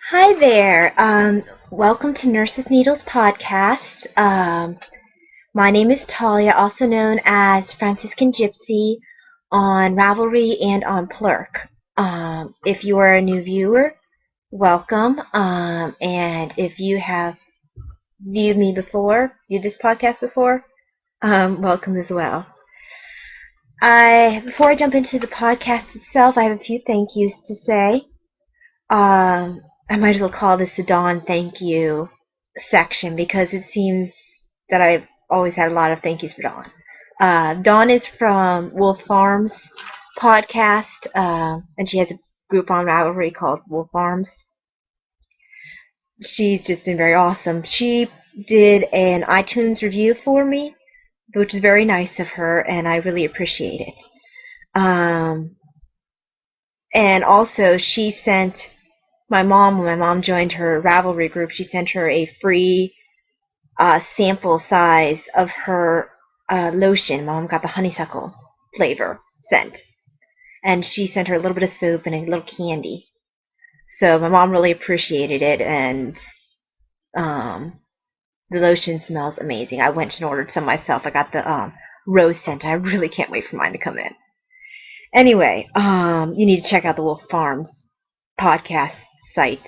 Hi there. Welcome to Nurse with Needles podcast. My name is Talia, also known as Franciscan Gypsy on Ravelry and on Plurk. If you are a new viewer, welcome. And if you have viewed this podcast before, welcome as well. Before I jump into the podcast itself, I have a few thank yous to say. I might as well call this the Dawn thank you section because it seems that I've always had a lot of thank yous for Dawn. Dawn is from Wolf Farms podcast, and she has a group on Ravelry called Wolf Farms. She's just been very awesome. She did an iTunes review for me, which is very nice of her, and I really appreciate it. And also, she sent when my mom joined her Ravelry group, she sent her a free sample size of her lotion. Mom got the honeysuckle flavor scent. And she sent her a little bit of soap and a little candy. So my mom really appreciated it, and the lotion smells amazing. I went and ordered some myself. I got the rose scent. I really can't wait for mine to come in. Anyway, you need to check out the Wolf Farms podcast site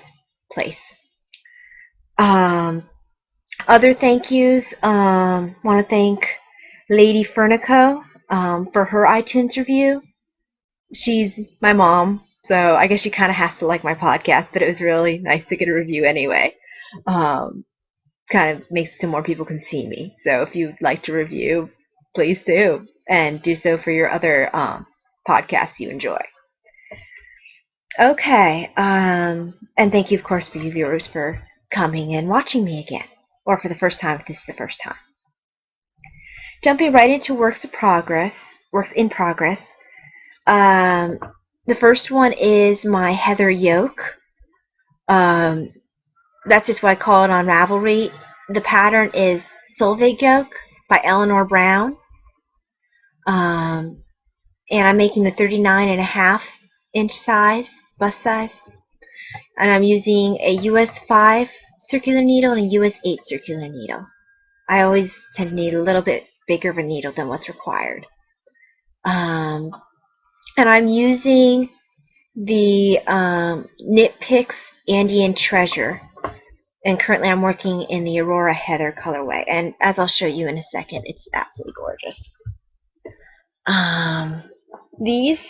place. Other thank yous, want to thank Lady Furnico for her iTunes review. She's my mom, so I guess she kind of has to like my podcast, but it was really nice to get a review anyway. Kind of makes it so more people can see me. So if you'd like to review, please do, and do so for your other podcasts you enjoy. Okay, and thank you, of course, for you viewers for coming and watching me again, or for the first time if this is the first time. Jumping right into works in progress. The first one is my Heather Yoke. That's just what I call it on Ravelry. The pattern is Solveig Yoke by Eleanor Brown. And I'm making the 39.5 inch size, bust size. And I'm using a US 5 circular needle and a US 8 circular needle. I always tend to need a little bit bigger of a needle than what's required. And I'm using the Knit Picks Andean Treasure. And currently I'm working in the Aurora Heather colorway. And as I'll show you in a second, it's absolutely gorgeous. These,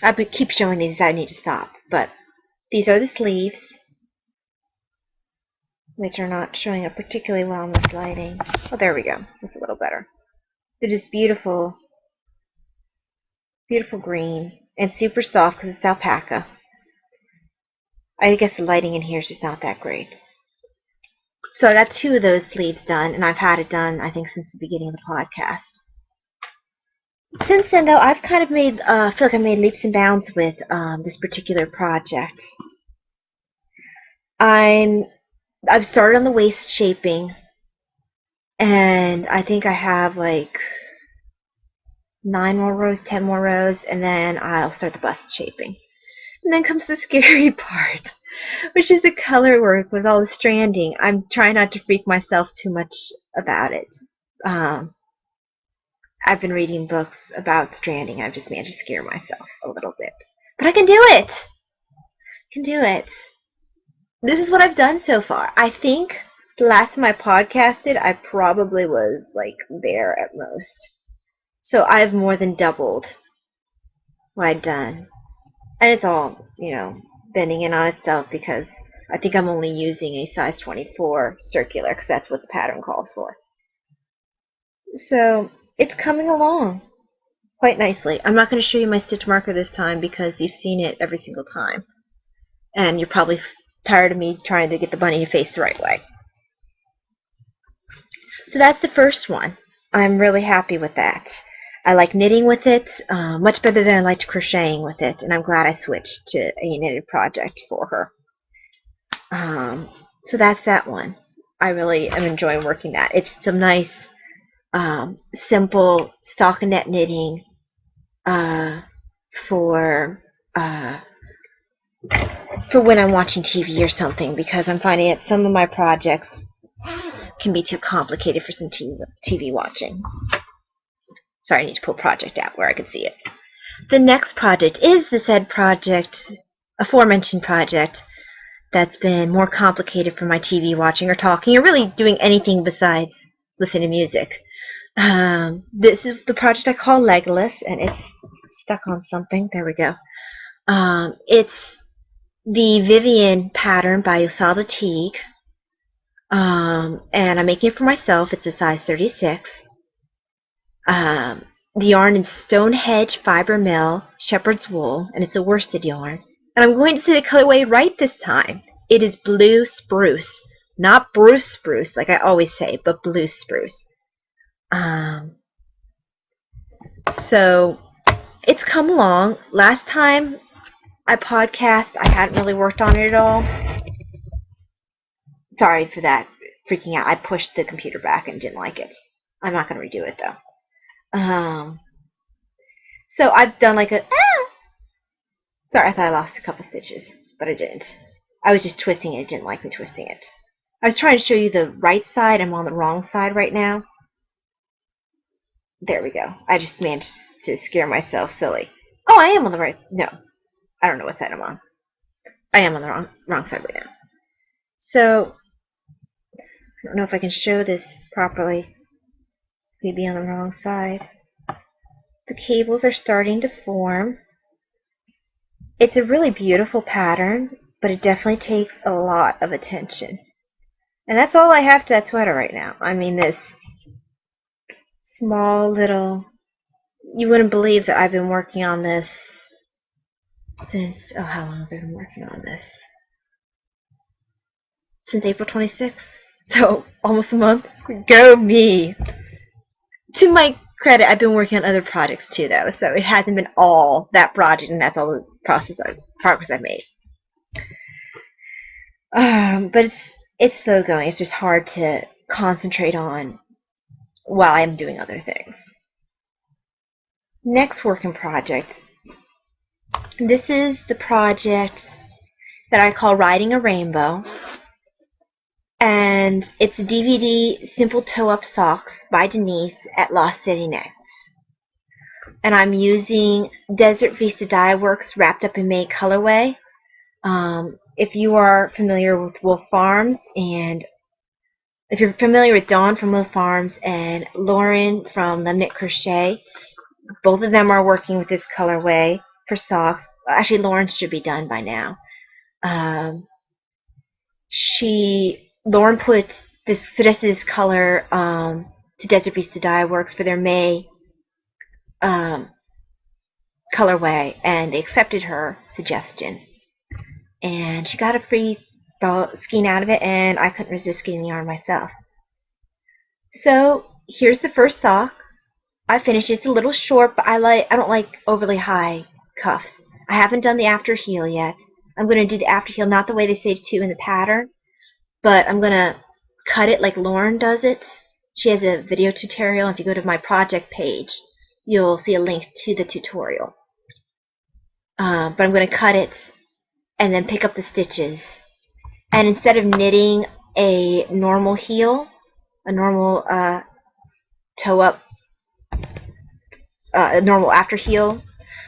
I keep showing these, I need to stop. But these are the sleeves, which are not showing up particularly well in this lighting. Oh, there we go. That's a little better. It is beautiful, beautiful green, and super soft because it's alpaca. I guess the lighting in here is just not that great. So I got 2 of those sleeves done, and I've had it done, I think, since the beginning of the podcast. Since then, though, I've kind of made, feel like I've made leaps and bounds with this particular project. I've started on the waist shaping, and I think I have like 9 more rows, 10 more rows, and then I'll start the bust shaping. And then comes the scary part, which is the color work with all the stranding. I'm trying not to freak myself too much about it. I've been reading books about stranding. I've just managed to scare myself a little bit. But I can do it! I can do it. This is what I've done so far. I think the last time I podcasted, I probably was like there at most. So I've more than doubled what I'd done. And it's all, bending in on itself because I think I'm only using a size 24 circular because that's what the pattern calls for. So it's coming along quite nicely. I'm not going to show you my stitch marker this time because you've seen it every single time. And you're probably tired of me trying to get the bunny face the right way. So that's the first one. I'm really happy with that. I like knitting with it much better than I liked crocheting with it, and I'm glad I switched to a knitted project for her. So that's that one. I really am enjoying working that. It's some nice, simple stockinette knitting for for when I'm watching TV or something, because I'm finding that some of my projects can be too complicated for some TV watching. Sorry, I need to pull project out where I can see it. The next project is the said project, aforementioned project, that's been more complicated for my TV watching or talking or really doing anything besides listen to music. This is the project I call Legolas, and it's stuck on something. There we go. It's the Vivian pattern by Usalda Teague, and I'm making it for myself. It's a size 36. The yarn is Stonehenge Fiber Mill Shepherd's Wool, and it's a worsted yarn. And I'm going to say the colorway right this time. It is Blue Spruce. Not Bruce Spruce, like I always say, but Blue Spruce. So, it's come along. Last time I podcast, I hadn't really worked on it at all. Sorry for that, freaking out. I pushed the computer back and didn't like it. I'm not going to redo it, though. So I've done like a... Sorry, I thought I lost a couple stitches, but I didn't. I was just twisting it. It didn't like me twisting it. I was trying to show you the right side. I'm on the wrong side right now. There we go. I just managed to scare myself silly. Oh, I am on the right... No. I don't know what side I'm on. I am on the wrong side right now. So, I don't know if I can show this properly. Maybe on the wrong side. The cables are starting to form. It's a really beautiful pattern, but it definitely takes a lot of attention. And that's all I have to that sweater right now. I mean, this small little... You wouldn't believe that I've been working on this since... Oh, how long have I been working on this? Since April 26th. So, almost a month. Go me! To my credit, I've been working on other projects too, though, so it hasn't been all that project, and that's all the progress I've made. But it's slow going. It's just hard to concentrate on while I'm doing other things. Next working project. This is the project that I call Riding a Rainbow, and it's DVD Simple Toe-Up Socks by Denise at Lost City Next. And I'm using Desert Vista Dye Works Wrapped Up in May colorway. If you are familiar with Wolf Farms, and if you're familiar with Dawn from Wolf Farms and Lauren from the Knit Crochet, both of them are working with this colorway for socks. Actually, Lauren's should be done by now. Lauren put suggested this color to Desert Vista Dye Works for their May colorway, and they accepted her suggestion. And she got a free skein out of it, and I couldn't resist getting the yarn myself. So here's the first sock. I finished. It's a little short, but I don't like overly high cuffs. I haven't done the after heel yet. I'm going to do the after heel not the way they say to in the pattern, but I'm going to cut it like Lauren does it. She has a video tutorial. If you go to my project page, you'll see a link to the tutorial. But I'm going to cut it and then pick up the stitches. And instead of knitting a normal heel, a normal toe-up, a normal after heel,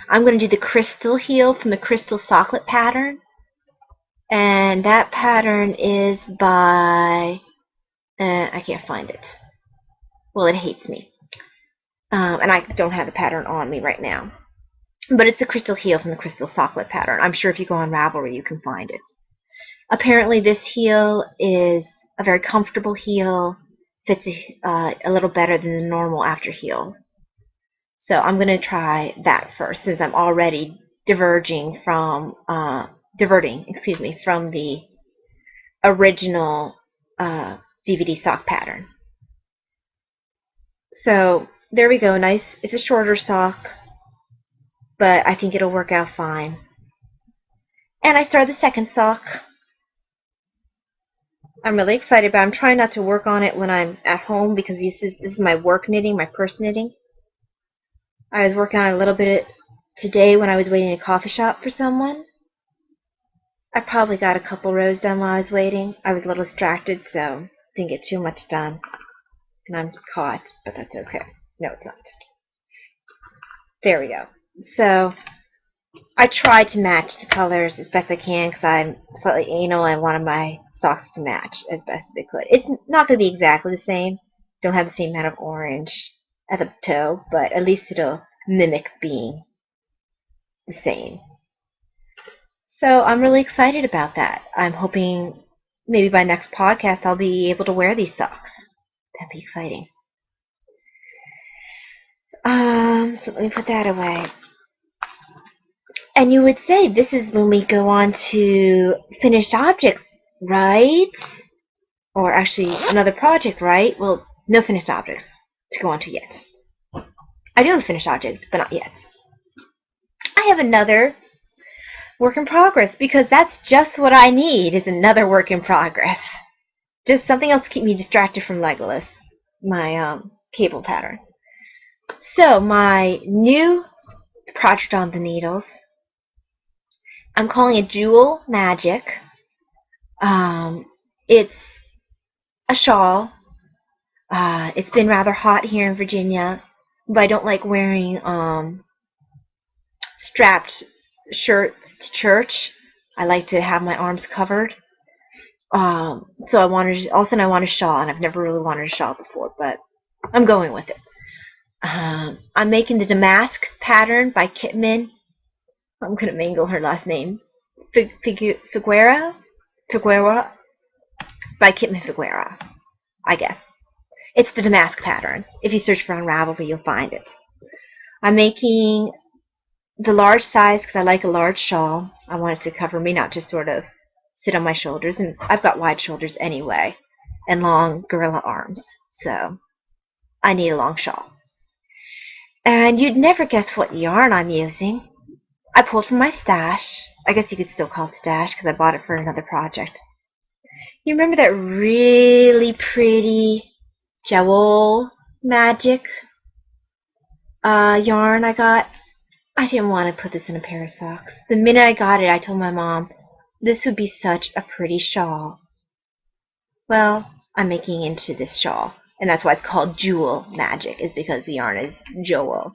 I'm going to do the crystal heel from the Crystal Socklet pattern. And that pattern is by... I can't find it. Well, it hates me. And I don't have the pattern on me right now. But it's the crystal heel from the Crystal Socklet pattern. I'm sure if you go on Ravelry, you can find it. Apparently, this heel is a very comfortable heel. Fits a little better than the normal after heel. So I'm going to try that first, since I'm already diverting from the original DVD sock pattern. So there we go. Nice. It's a shorter sock, but I think it'll work out fine. And I started the second sock. I'm really excited, but I'm trying not to work on it when I'm at home, because this is my work knitting, my purse knitting. I was working on it a little bit today when I was waiting in a coffee shop for someone. I probably got a couple rows done while I was waiting. I was a little distracted, so didn't get too much done. And I'm caught, but that's okay. No, it's not. There we go. So I tried to match the colors as best I can because I'm slightly anal and I wanted my socks to match as best as they could. It's not going to be exactly the same. Don't have the same amount of orange at the toe, but at least it'll mimic being the same. So I'm really excited about that. I'm hoping maybe by next podcast I'll be able to wear these socks. That'd be exciting. So let me put that away. And you would say this is when we go on to finished objects, right? Or actually another project, right? Well, no finished objects to go on to yet. I do have a finished object, but not yet. I have another work in progress because that's just what I need is another work in progress. Just something else to keep me distracted from Legolas, my cable pattern. So my new project on the needles, I'm calling it Jewel Magic. It's a shawl. It's been rather hot here in Virginia, but I don't like wearing strapped shirts to church. I like to have my arms covered. So I wanted, also I want a shawl, and I've never really wanted a shawl before, but I'm going with it. I'm making the Damask pattern by Kitman. I'm going to mangle her last name. Figuera by Kitman Figuera, I guess. It's the Damask pattern. If you search for Unravelry, you'll find it. I'm making the large size because I like a large shawl. I want it to cover me, not just sort of sit on my shoulders. And I've got wide shoulders anyway and long gorilla arms. So I need a long shawl. And you'd never guess what yarn I'm using. I pulled from my stash. I guess you could still call it stash because I bought it for another project. You remember that really pretty Jowl Magic yarn I got? I didn't want to put this in a pair of socks. The minute I got it, I told my mom, this would be such a pretty shawl. Well, I'm making into this shawl. And that's why it's called Jewel Magic, is because the yarn is Jowl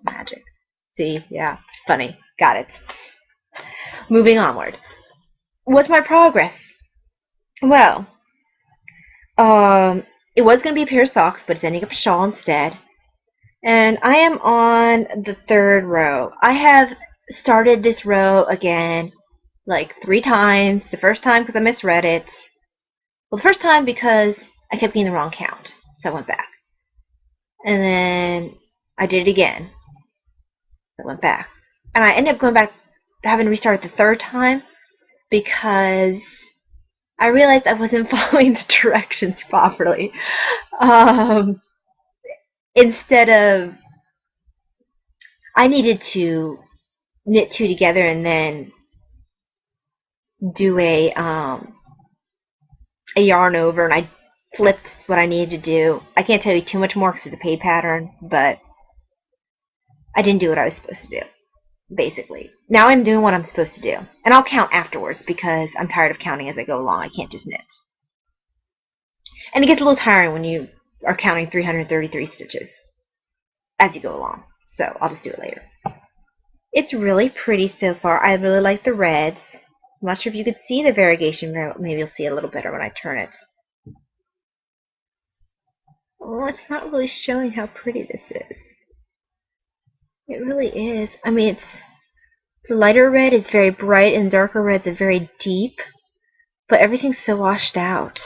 Magic. See? Yeah. Funny. Got it. Moving onward. What's my progress? Well, it was going to be a pair of socks, but it's ending up a shawl instead. And I am on the third row. I have started this row again like 3 times. The first time because I misread it. Well, the first time because I kept getting the wrong count, so I went back. And then I did it again. I went back. And I ended up going back, having to restart the third time because I realized I wasn't following the directions properly. Instead of, I needed to knit 2 together and then do a yarn over, and I flipped what I needed to do. I can't tell you too much more because it's a paid pattern, but I didn't do what I was supposed to do, basically. Now I'm doing what I'm supposed to do, and I'll count afterwards because I'm tired of counting as I go along. I can't just knit. And it gets a little tiring when you are counting 333 stitches as you go along, so I'll just do it later. It's really pretty so far. I really like the reds. I'm not sure if you could see the variegation. Maybe you'll see it a little better when I turn it. Oh, it's not really showing how pretty this is. It really is. I mean, it's a lighter red, it's very bright, and darker reds are very deep, but everything's so washed out.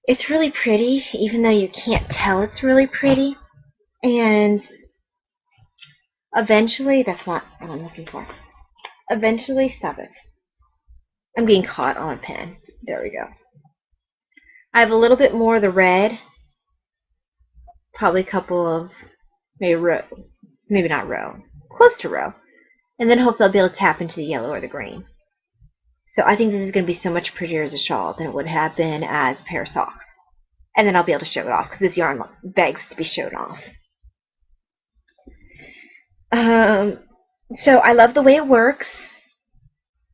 It's really pretty, even though you can't tell it's really pretty. And eventually, that's not what I'm looking for. Eventually, stop it. I'm getting caught on a pen. There we go. I have a little bit more of the red. Probably a couple of, maybe row. Maybe not row. Close to row. And then hopefully I'll be able to tap into the yellow or the green. So I think this is going to be so much prettier as a shawl than it would have been as a pair of socks. And then I'll be able to show it off because this yarn begs to be shown off. So I love the way it works.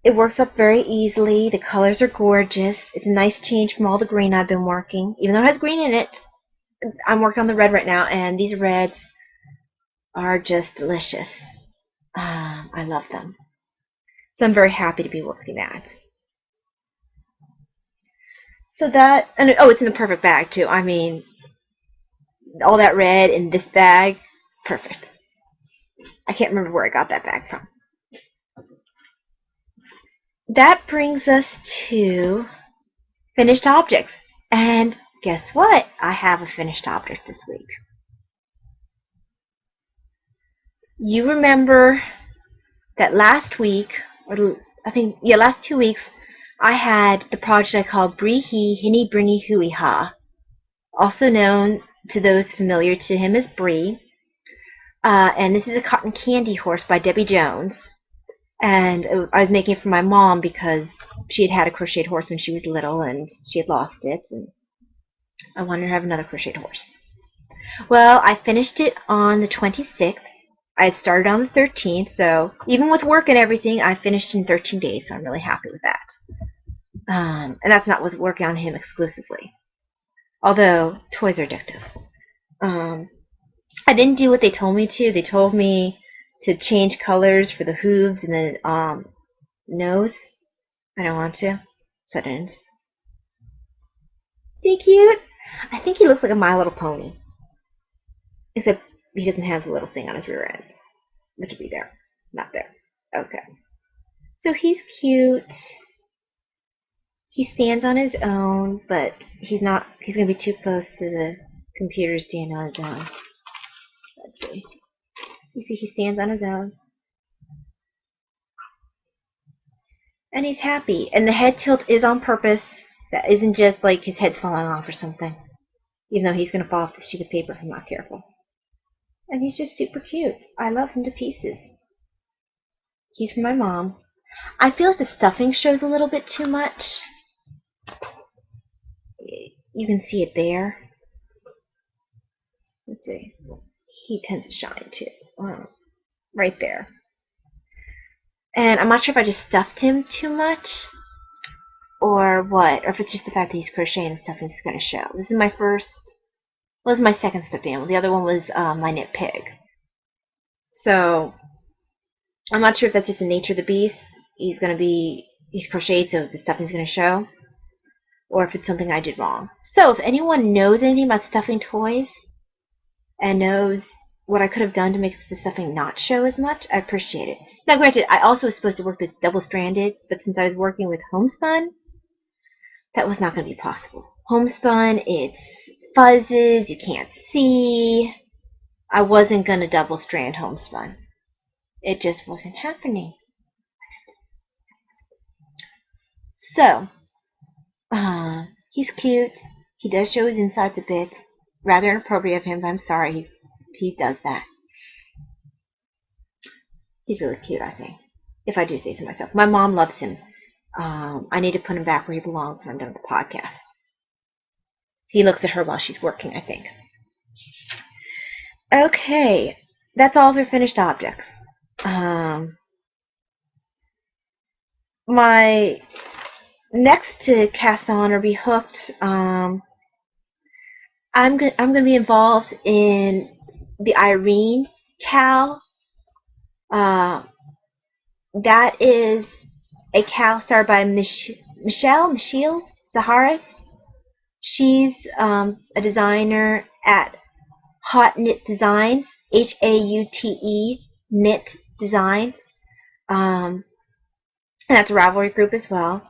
It works up very easily. The colors are gorgeous. It's a nice change from all the green I've been working. Even though it has green in it, I'm working on the red right now, and these reds are just delicious. I love them. So I'm very happy to be working that. So that, and oh, it's in the perfect bag too. I mean, all that red in this bag, perfect. I can't remember where I got that bag from. That brings us to finished objects. And guess what? I have a finished object this week. You remember that last week, or I think, yeah, last 2 weeks, I had the project I called Bree Hee Hinny Brinny Hooey Ha, also known to those familiar to him as Bree. And this is a cotton candy horse by Debbie Jones. And I was making it for my mom because she had a crocheted horse when she was little and she had lost it, and I wanted her to have another crocheted horse. Well, I finished it on the 26th. I had started on the 13th, so even with work and everything, I finished in 13 days, so I'm really happy with that. And that's not with working on him exclusively. Although, toys are addictive. I didn't do what they told me to. They told me to change colors for the hooves and the nose. I don't want to, so I didn't. See, cute? I think he looks like a My Little Pony. Except he doesn't have the little thing on his rear end. Which would be there. Not there. Okay. So he's cute. He stands on his own, but he's not. He's going to be too close to the computer to stand on his own. Let's see. You see, he stands on his own. And he's happy. And the head tilt is on purpose. That isn't just like his head's falling off or something. Even though he's going to fall off the sheet of paper if I'm not careful. And he's just super cute. I love him to pieces. He's from my mom. I feel like the stuffing shows a little bit too much. You can see it there. Let's see. He tends to shine too. Right there. And I'm not sure if I just stuffed him too much or what, or if it's just the fact that he's crocheting and stuffing is going to show. This is my first, well, this is my second stuffed animal. The other one was my knit pig. So I'm not sure if that's just the nature of the beast. He's crocheted, so the stuffing's going to show, or if it's something I did wrong. So if anyone knows anything about stuffing toys and knows what I could have done to make the stuffing not show as much, I appreciate it. Now, granted, I also was supposed to work this double-stranded, but since I was working with homespun, that was not going to be possible. Homespun, it's fuzzes, you can't see. I wasn't going to double-strand homespun. It just wasn't happening. So, he's cute. He does show his insides a bit. Rather inappropriate of him, but I'm sorry. He does that. He's really cute, I think. If I do say so myself. My mom loves him. I need to put him back where he belongs when I'm done with the podcast. He looks at her while she's working, I think. Okay. That's all for finished objects. My next to cast on or be hooked, I'm going to be involved in the Irene Cow. That is a cow started by Michelle Zaharis. She's a designer at Hot Knit Designs, Haute Knit Designs, and that's a Ravelry group as well.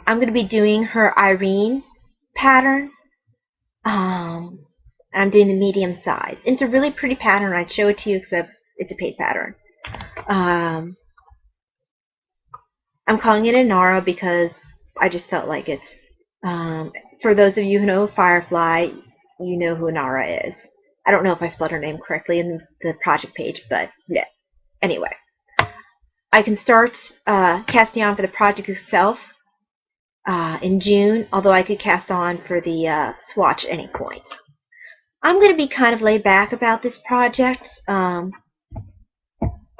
I'm going to be doing her Irene pattern. I'm doing the medium size. It's a really pretty pattern. I'd show it to you, except it's a paid pattern. I'm calling it Inara because I just felt like it's. For those of you who know Firefly, you know who Inara is. I don't know if I spelled her name correctly in the project page, but yeah. Anyway, I can start casting on for the project itself in June, although I could cast on for the swatch at any point. I'm going to be kind of laid back about this project. I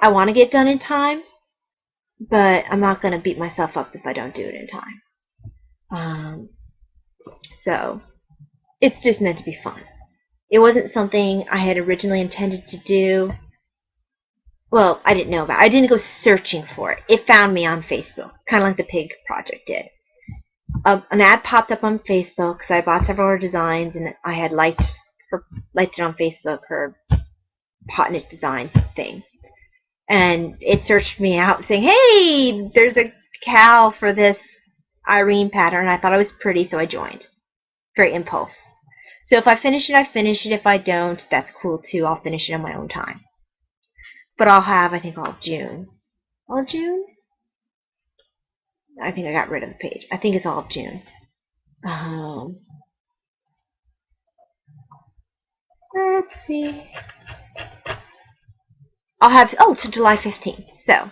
want to get done in time, but I'm not going to beat myself up if I don't do it in time. So it's just meant to be fun. It wasn't something I had originally intended to do. Well, I didn't know about it. I didn't go searching for it. It found me on Facebook, kind of like the pig project did. An ad popped up on Facebook because I bought several of her designs and I had liked it on Facebook, her hot knit designs thing. And it searched me out saying, hey, there's a cow for this Irene pattern. I thought it was pretty, so I joined. Very impulse. So if I finish it, I finish it. If I don't, that's cool too. I'll finish it on my own time. But I'll have, I think, all of June. All of June? I think I got rid of the page. I think it's all of June. Let's see. I'll have, to July 15th. So,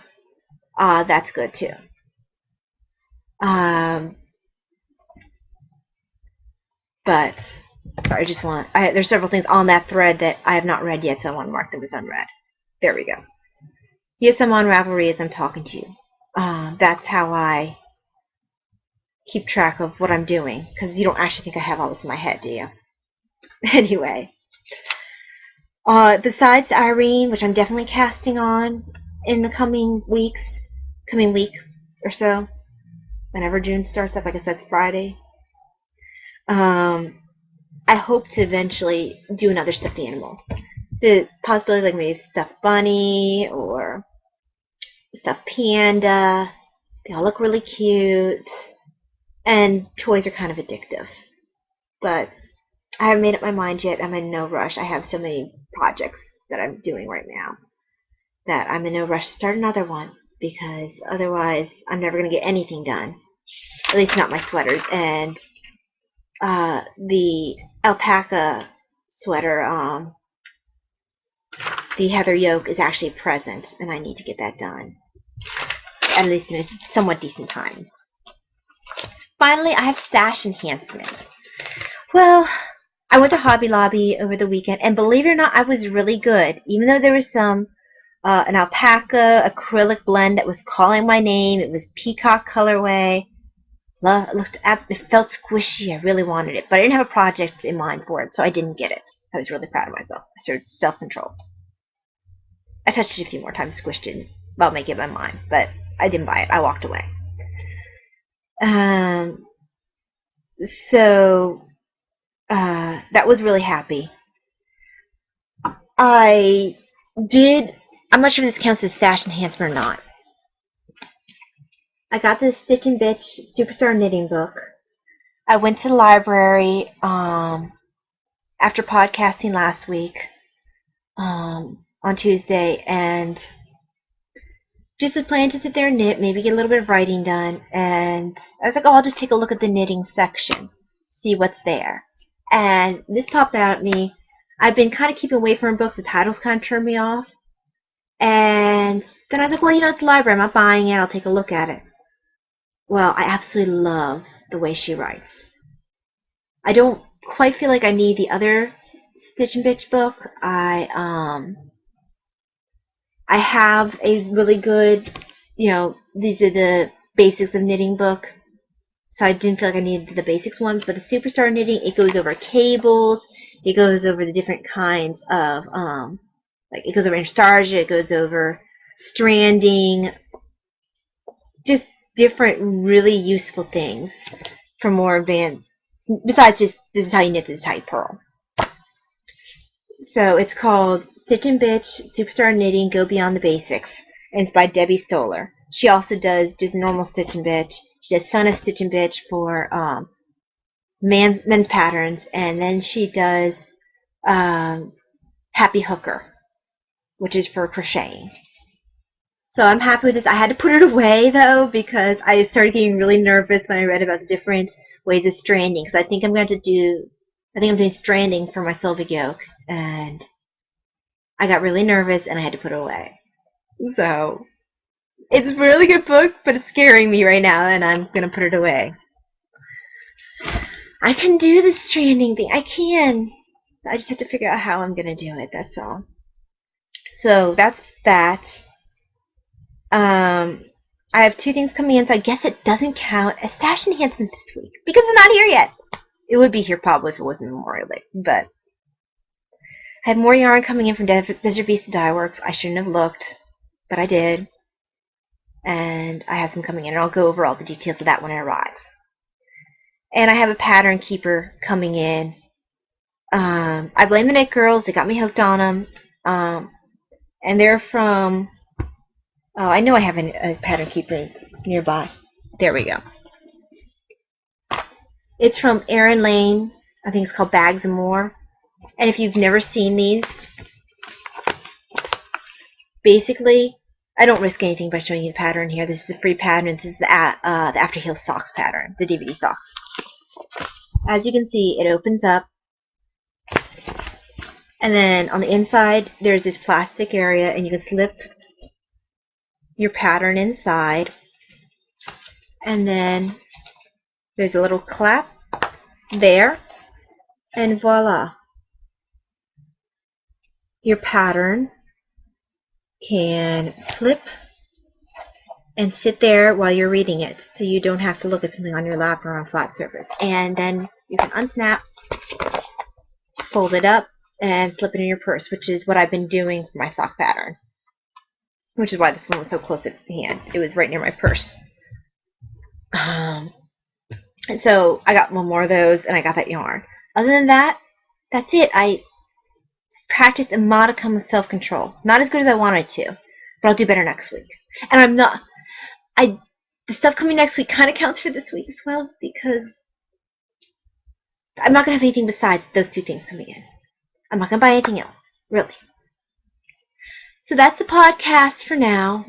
that's good too. But, sorry, I just want, there's several things on that thread that I have not read yet, so I want to mark them as unread. There we go. Yes, I'm on Ravelry as I'm talking to you. That's how I keep track of what I'm doing, because you don't actually think I have all this in my head, do you? Anyway. Besides Irene, which I'm definitely casting on in the coming week or so, whenever June starts up, I guess that's Friday. I hope to eventually do another stuffed animal. The possibility, like maybe stuffed bunny or stuffed panda. They all look really cute, and toys are kind of addictive. But I haven't made up my mind yet. I'm in no rush. I have so many projects that I'm doing right now that I'm in no rush to start another one, because otherwise I'm never going to get anything done. At least not my sweaters. And the alpaca sweater, the Heather Yoke, is actually present, and I need to get that done, at least in a somewhat decent time. Finally, I have stash enhancement. Well, I went to Hobby Lobby over the weekend, and believe it or not, I was really good. Even though there was some an alpaca acrylic blend that was calling my name. It was peacock colorway. It felt squishy. I really wanted it, but I didn't have a project in mind for it, so I didn't get it. I was really proud of myself. I showed self-control. I touched it a few more times, squished it, about making up my mind, but I didn't buy it. I walked away. So that was really happy. I'm not sure if this counts as stash enhancement or not. I got this Stitch and Bitch Superstar Knitting book. I went to the library after podcasting last week on Tuesday, and just was planning to sit there and knit, maybe get a little bit of writing done, and I was like, I'll just take a look at the knitting section, see what's there. And this popped out at me. I've been kind of keeping away from books. The titles kind of turned me off. And then I was like, well, it's the library. I'm not buying it. I'll take a look at it. Well, I absolutely love the way she writes. I don't quite feel like I need the other Stitch and Bitch book. I have a really good, these are the basics of knitting book. So I didn't feel like I needed the basics ones. But the Superstar Knitting, it goes over cables. It goes over the different kinds of, it goes over instarsia. It goes over stranding. Just different really useful things for more advanced, besides just this is how you knit, this is how you purl. So it's called Stitch and Bitch Superstar Knitting Go Beyond the Basics, and it's by Debbie Stoller. She also does just normal Stitch and Bitch. She does Son of Stitch and Bitch for men's patterns, and then she does Happy Hooker, which is for crocheting. So I'm happy with this. I had to put it away, though, because I started getting really nervous when I read about the different ways of stranding. Because I think I'm doing stranding for my Sylvia Yoke, and I got really nervous, and I had to put it away. So it's a really good book, but it's scaring me right now, and I'm going to put it away. I can do the stranding thing. I can. I just have to figure out how I'm going to do it, that's all. So that's that. I have 2 things coming in, so I guess it doesn't count as stash enhancement this week because it's not here yet. It would be here probably if it wasn't Memorial Day, but I have more yarn coming in from Desert Vista Dye Works. I shouldn't have looked, but I did. And I have some coming in, and I'll go over all the details of that when it arrives. And I have a pattern keeper coming in. I blame the Knit Girls. They got me hooked on them. And they're from... Oh, I know I have a pattern keeper nearby. There we go. It's from Erin Lane. I think it's called Bags and More. And if you've never seen these, basically, I don't risk anything by showing you the pattern here. This is the free pattern. This is the After Heel Socks pattern, the DVD socks. As you can see, it opens up. And then on the inside, there's this plastic area, and you can slip your pattern inside. And then there's a little clap there. And voila. Your pattern can flip and sit there while you're reading it, so you don't have to look at something on your lap or on a flat surface. And then you can unsnap, fold it up, and slip it in your purse, which is what I've been doing for my sock pattern, which is why this one was so close at hand. It was right near my purse. And so I got one more of those, and I got that yarn. Other than that, that's it. I practiced a modicum of self-control. Not as good as I wanted to, but I'll do better next week. And I'm not... the stuff coming next week kind of counts for this week as well, because I'm not going to have anything besides those 2 things coming in. I'm not going to buy anything else, really. So that's the podcast for now.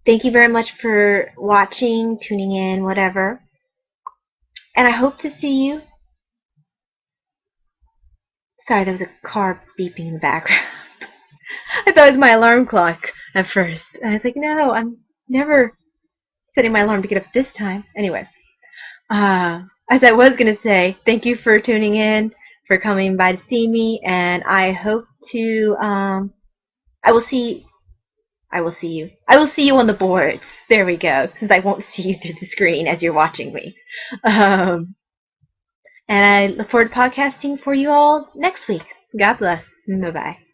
Thank you very much for watching, tuning in, whatever. And I hope to see you. Sorry, there was a car beeping in the background. I thought it was my alarm clock at first. And I was like, no, I'm never setting my alarm to get up this time. Anyway, as I was going to say, thank you for tuning in, for coming by to see me, and I hope to, I will see you. I will see you on the boards. There we go, since I won't see you through the screen as you're watching me. And I look forward to podcasting for you all next week. God bless. Bye-bye.